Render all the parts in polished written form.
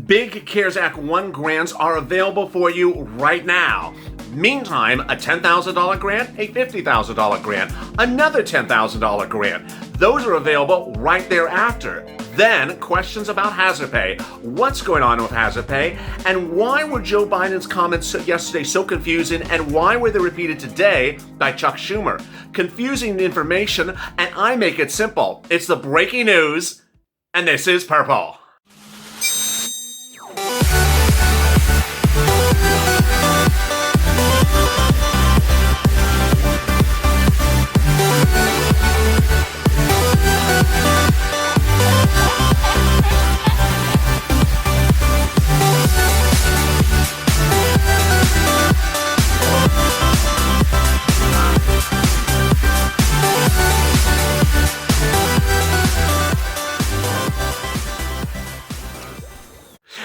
Big CARES Act 1 grants are available for you right now. Meantime, a $10,000 grant, a $50,000 grant, another $10,000 grant. Those are available right thereafter. Then, questions about hazard pay. What's going on with hazard pay? And why were Joe Biden's comments yesterday so confusing? And why were they repeated today by Chuck Schumer? Confusing information, and I make it simple. It's the breaking news, and this is Purple.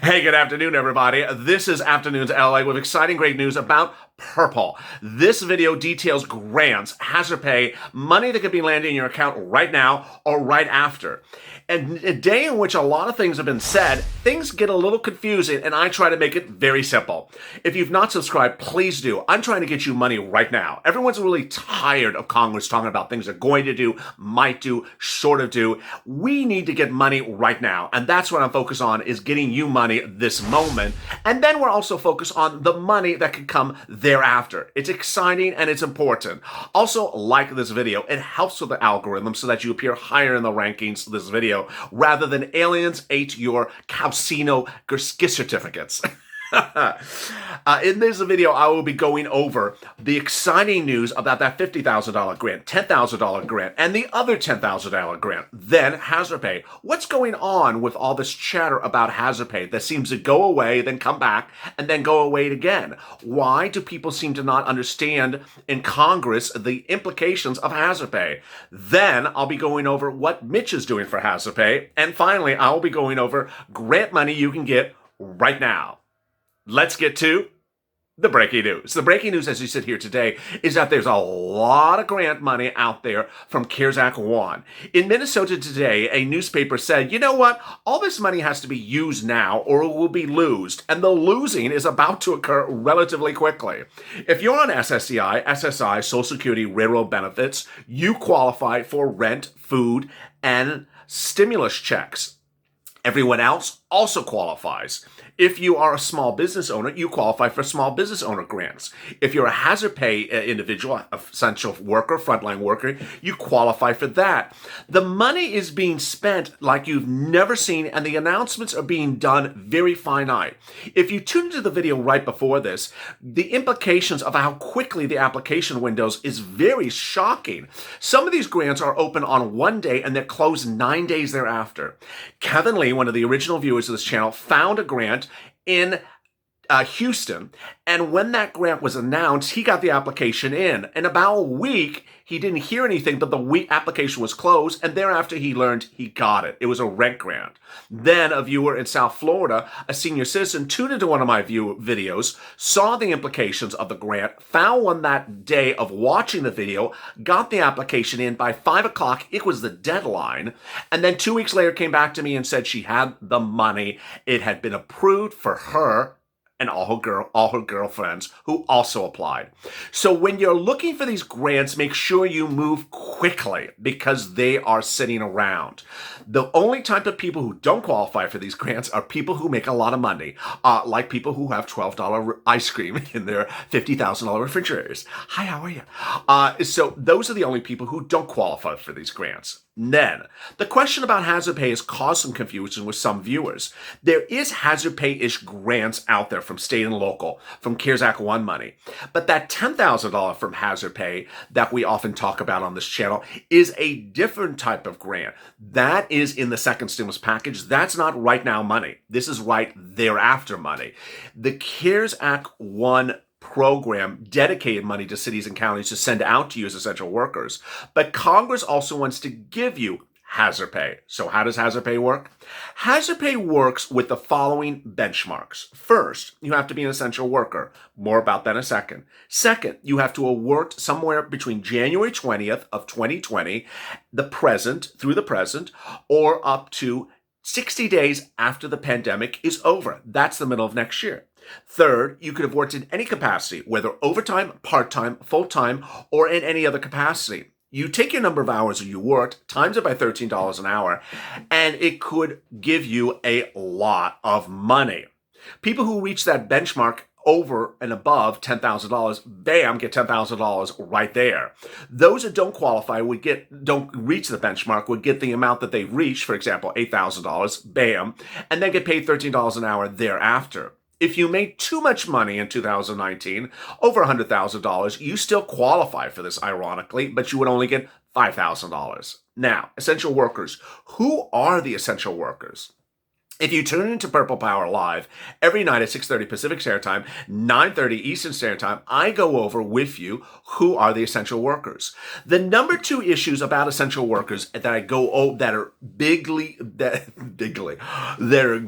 Hey, good afternoon, everybody. This is Afternoons LA with exciting great news about Purple. This video details grants, hazard pay, money that could be landing in your account right now or right after. And a day in which a lot of things have been said, things get a little confusing, and I try to make it very simple. If you've not subscribed, please do. I'm trying to get you money right now. Everyone's really tired of Congress talking about things they're going to do, might do, sort of do. We need to get money right now, and that's what I'm focused on, is getting you money this moment. And then we're also focused on the money that can come thereafter. It's exciting and it's important. Also, like this video. It helps with the algorithm so that you appear higher in the rankings of this video, rather than aliens ate your casino gift certificates. In this video, I will be going over the exciting news about that $50,000 grant, $10,000 grant, and the other $10,000 grant. Then hazard pay. What's going on with all this chatter about hazard pay that seems to go away, then come back, and then go away again? Why do people seem to not understand in Congress the implications of hazard pay? Then I'll be going over what Mitch is doing for hazard pay. And finally, I'll be going over grant money you can get right now. Let's get to the breaking news. The breaking news as you sit here today is that there's a lot of grant money out there from CARES Act 1. In Minnesota today, a newspaper said, you know what? All this money has to be used now or it will be loosed. And the losing is about to occur relatively quickly. If you're on SSDI, SSI, Social Security, railroad benefits, you qualify for rent, food, and stimulus checks. Everyone else also qualifies. If you are a small business owner, you qualify for small business owner grants. If you're a hazard pay individual, essential worker, frontline worker, you qualify for that. The money is being spent like you've never seen, and the announcements are being done very finite. If you tuned into the video right before this, the implications of how quickly the application windows is very shocking. Some of these grants are open on one day and they're closed 9 days thereafter. Kevin Lee, one of the original viewers of this channel, found a grant in Houston, and when that grant was announced, he got the application in. In about a week, he didn't hear anything, but the application was closed, and thereafter he learned he got it. It was a rent grant. Then a viewer in South Florida, a senior citizen, tuned into one of my videos, saw the implications of the grant, found one that day of watching the video, got the application in by 5 o'clock. It was the deadline. And then 2 weeks later came back to me and said she had the money. It had been approved for her and all her girlfriends who also applied. So when you're looking for these grants, make sure you move quickly because they are sitting around. The only type of people who don't qualify for these grants are people who make a lot of money, like people who have $12 ice cream in their $50,000 refrigerators. Hi, how are you? So those are the only people who don't qualify for these grants. Then, the question about hazard pay has caused some confusion with some viewers. There is hazard pay-ish grants out there from state and local, from CARES Act 1 money. But that $10,000 from hazard pay that we often talk about on this channel is a different type of grant. That is in the second stimulus package. That's not right now money. This is right thereafter money. The CARES Act 1 program dedicated money to cities and counties to send out to you as essential workers. But Congress also wants to give you hazard pay. So how does hazard pay work? Hazard pay works with the following benchmarks. First, you have to be an essential worker. More about that in a second. Second, you have to have worked somewhere between January 20th of 2020, through the present, or up to 60 days after the pandemic is over. That's the middle of next year. Third, you could have worked in any capacity, whether overtime, part-time, full-time, or in any other capacity. You take your number of hours you worked, times it by $13 an hour, and it could give you a lot of money. People who reach that benchmark over and above $10,000, bam, get $10,000 right there. Those that don't qualify don't reach the benchmark would get the amount that they reach, for example, $8,000, bam, and then get paid $13 an hour thereafter. If you made too much money in 2019, over $100,000, you still qualify for this, ironically, but you would only get $5,000. Now, essential workers. Who are the essential workers? If you tune into Purple Power Live every night at 6:30 Pacific Standard Time, 9:30 Eastern Standard Time, I go over with you who are the essential workers. The number two issues about essential workers that I go over that are they're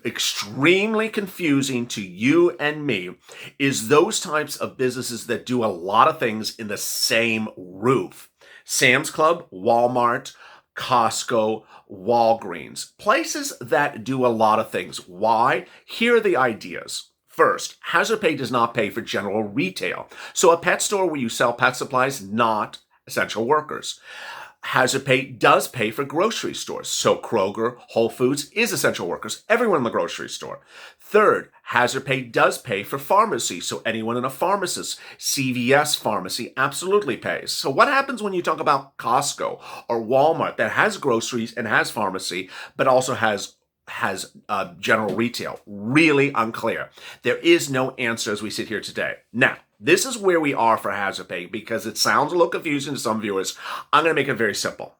extremely confusing to you and me is those types of businesses that do a lot of things in the same roof. Sam's Club, Walmart, Costco, Walgreens, places that do a lot of things. Why? Here are the ideas. First, hazard pay does not pay for general retail. So a pet store where you sell pet supplies, not essential workers. Hazard pay does pay for grocery stores. So Kroger, Whole Foods is essential workers. Everyone in the grocery store. Third, hazard pay does pay for pharmacy. So anyone in a pharmacist, CVS pharmacy absolutely pays. So what happens when you talk about Costco or Walmart that has groceries and has pharmacy, but also has general retail? Really unclear. There is no answer as we sit here today. Now, this is where we are for hazard pay because it sounds a little confusing to some viewers. I'm going to make it very simple.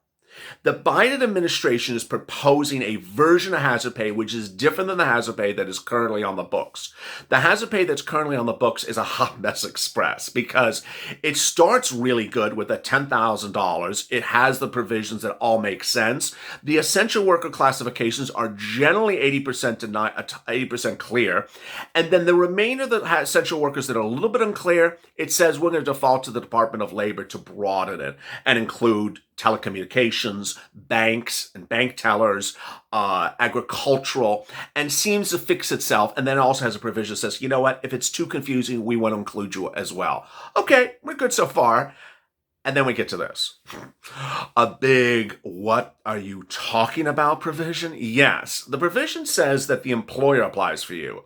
The Biden administration is proposing a version of hazard pay which is different than the hazard pay that is currently on the books. The hazard pay that's currently on the books is a hot mess express because it starts really good with a $10,000. It has the provisions that all make sense. The essential worker classifications are generally 80% to 80% clear. And then the remainder of the essential workers that are a little bit unclear, it says we're going to default to the Department of Labor to broaden it and include telecommunications, banks and bank tellers, agricultural, and seems to fix itself. And then it also has a provision that says, you know what, if it's too confusing, we want to include you as well. Okay, we're good so far. And then we get to this. A big, what are you talking about provision? Yes, the provision says that the employer applies for you.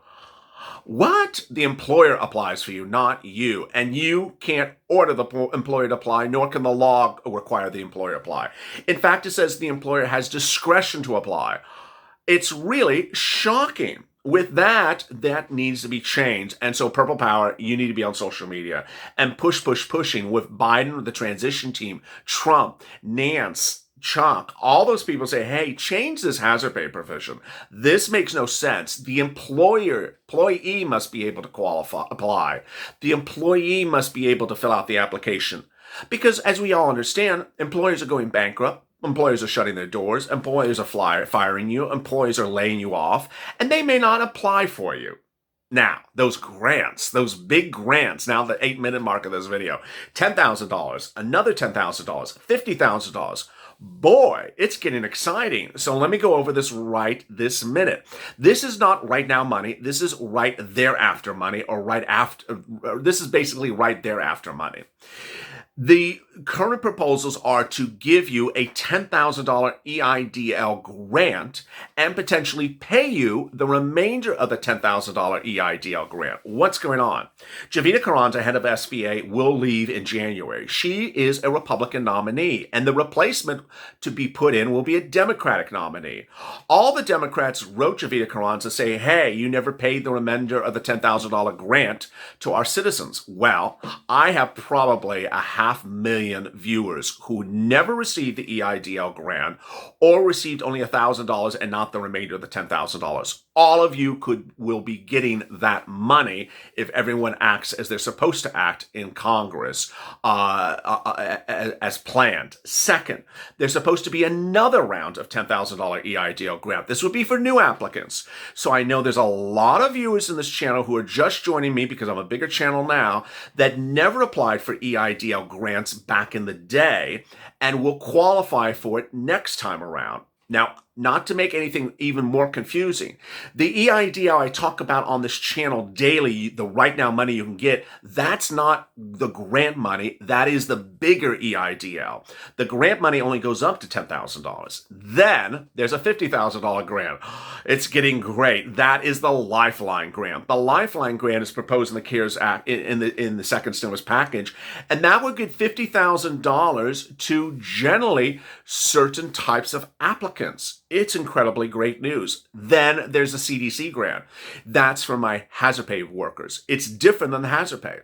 What? The employer applies for you, not you. And you can't order the employer to apply, nor can the law require the employer to apply. In fact, it says the employer has discretion to apply. It's really shocking. With that needs to be changed. And so Purple Power, you need to be on social media and pushing with Biden, the transition team, Trump, Nance, Chuck, all those people say, hey, change this hazard pay provision. This makes no sense. The employee must be able to apply. The employee must be able to fill out the application. Because as we all understand, employers are going bankrupt. Employers are shutting their doors. Employers are firing you. Employers are laying you off. And they may not apply for you. Now, those grants, those big grants, now the 8-minute mark of this video, $10,000, another $10,000, $50,000. Boy, it's getting exciting. So let me go over this right this minute. This is not right now money. This is right thereafter money, or this is basically right thereafter money. The current proposals are to give you a $10,000 EIDL grant and potentially pay you the remainder of the $10,000 EIDL grant. What's going on? Javita Carranza, head of SBA, will leave in January. She is a Republican nominee, and the replacement to be put in will be a Democratic nominee. All the Democrats wrote Javita Carranza saying, hey, you never paid the remainder of the $10,000 grant to our citizens. Well, I have probably a 500,000 viewers who never received the EIDL grant or received only $1,000 and not the remainder of the $10,000. All of you will be getting that money if everyone acts as they're supposed to act in Congress as planned. Second, there's supposed to be another round of $10,000 EIDL grant. This would be for new applicants. So I know there's a lot of viewers in this channel who are just joining me because I'm a bigger channel now that never applied for EIDL grants back in the day and will qualify for it next time around. Now, not to make anything even more confusing, the EIDL I talk about on this channel daily, the right now money you can get, that's not the grant money. That is the bigger EIDL. The grant money only goes up to $10,000. Then there's a $50,000 grant. It's getting great. That is the Lifeline grant. The Lifeline grant is proposed in the CARES Act in the second stimulus package, and that would give $50,000 to generally certain types of applicants. It's incredibly great news. Then there's the CDC grant. That's for my hazard pay workers. It's different than the hazard pay.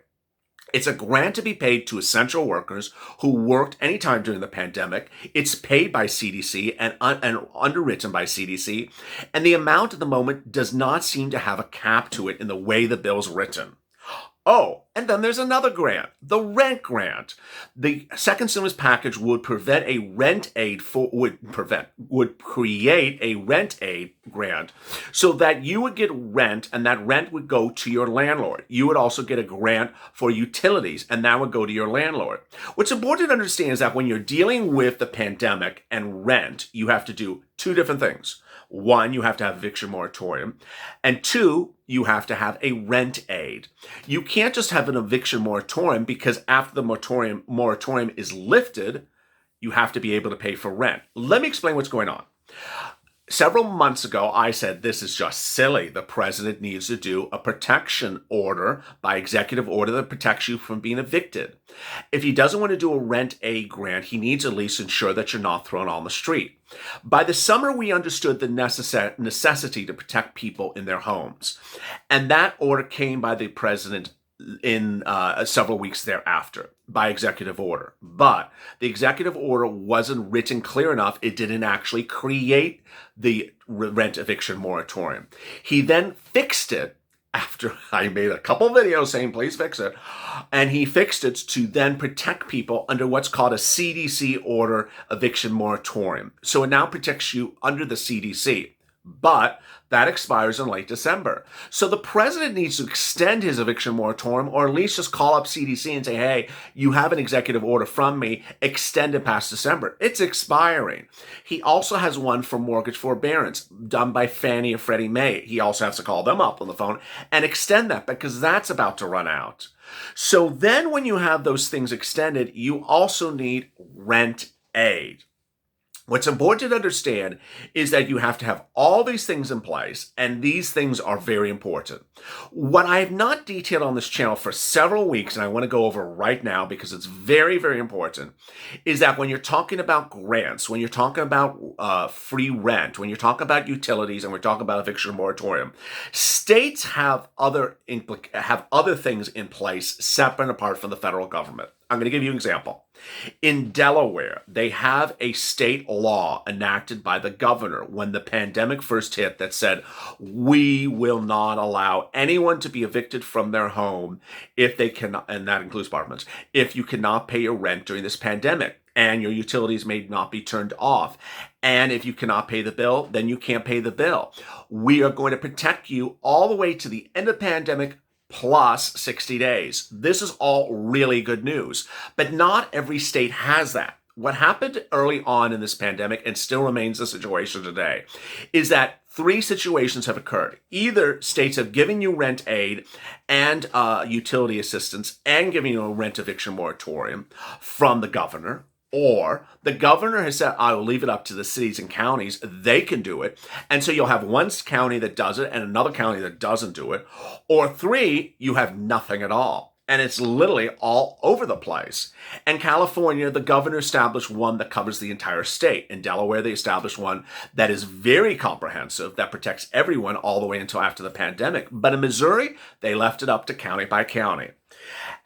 It's a grant to be paid to essential workers who worked anytime during the pandemic. It's paid by CDC and underwritten by CDC. And the amount at the moment does not seem to have a cap to it in the way the bill's written. Oh, and then there's another grant, the rent grant. The second stimulus package would create a rent aid grant so that you would get rent, and that rent would go to your landlord. You would also get a grant for utilities, and that would go to your landlord. What's important to understand is that when you're dealing with the pandemic and rent, you have to do two different things. One, you have to have eviction moratorium, and two, you have to have a rent aid. You can't just have an eviction moratorium, because after the moratorium is lifted, you have to be able to pay for rent. Let me explain what's going on. Several months ago, I said this is just silly. The president needs to do a protection order by executive order that protects you from being evicted. If he doesn't want to do a rent aid grant, he needs to at least ensure that you're not thrown on the street. By the summer, we understood the necessity to protect people in their homes. And that order came by the president in several weeks thereafter by executive order. But the executive order wasn't written clear enough. It didn't actually create the rent eviction moratorium. He then fixed it after I made a couple videos saying, please fix it. And he fixed it to then protect people under what's called a CDC order eviction moratorium. So it now protects you under the CDC. But that expires in late December. So the president needs to extend his eviction moratorium, or at least just call up CDC and say, hey, you have an executive order from me, extend it past December. It's expiring. He also has one for mortgage forbearance done by Fannie or Freddie Mae. He also has to call them up on the phone and extend that, because that's about to run out. So then when you have those things extended, you also need rent aid. What's important to understand is that you have to have all these things in place, and these things are very important. What I have not detailed on this channel for several weeks, and I want to go over right now because it's very, very important, is that when you're talking about grants, when you're talking about free rent, when you're talking about utilities, and we're talking about eviction moratorium, states have other things in place separate and apart from the federal government. I'm going to give you an example. In Delaware, they have a state law enacted by the governor when the pandemic first hit that said, we will not allow anyone to be evicted from their home if they cannot, and that includes apartments, if you cannot pay your rent during this pandemic, and your utilities may not be turned off. And if you cannot pay the bill, then you can't pay the bill. We are going to protect you all the way to the end of the pandemic, plus 60 days. This is all really good news, but not every state has that. What happened early on in this pandemic, and still remains the situation today, is that three situations have occurred. Either states have given you rent aid and utility assistance and given you a rent eviction moratorium from the governor, or the governor has said, I will leave it up to the cities and counties. They can do it. And so you'll have one county that does it and another county that doesn't do it. Or three, you have nothing at all. And it's literally all over the place. In California, the governor established one that covers the entire state. In Delaware, they established one that is very comprehensive, that protects everyone all the way until after the pandemic. But in Missouri, they left it up to county by county.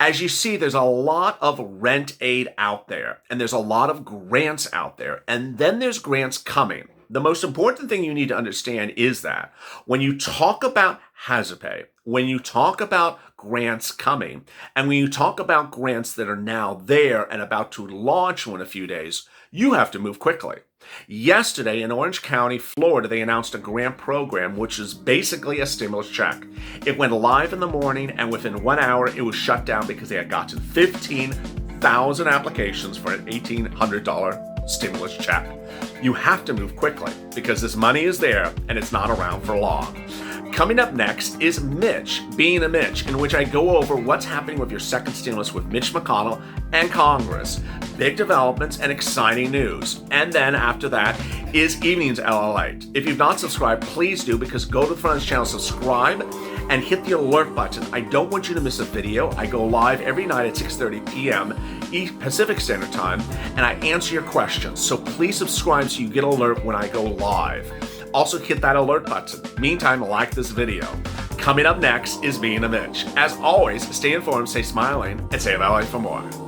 As you see, there's a lot of rent aid out there, and there's a lot of grants out there, and then there's grants coming. The most important thing you need to understand is that when you talk about hazard pay, when you talk about grants coming, and when you talk about grants that are now there and about to launch in a few days, you have to move quickly. Yesterday in Orange County, Florida, they announced a grant program, which is basically a stimulus check. It went live in the morning, and within 1 hour, it was shut down because they had gotten 15,000 applications for an $1,800 Stimulus check. You have to move quickly because this money is there and it's not around for long. Coming up next is MITCH, Being a Mitch, in which I go over what's happening with your second stimulus with Mitch McConnell and Congress, big developments and exciting news. And then after that is Evenings LALATE. If you've not subscribed, please do, because go to the front of this channel, subscribe, and hit the alert button. I don't want you to miss a video. I go live every night at 6:30 p.m. Pacific Standard Time, and I answer your questions. So please subscribe so you get an alert when I go live. Also hit that alert button. Meantime, like this video. Coming up next is Being a Mitch. As always, stay informed, stay smiling, and stay LA for more.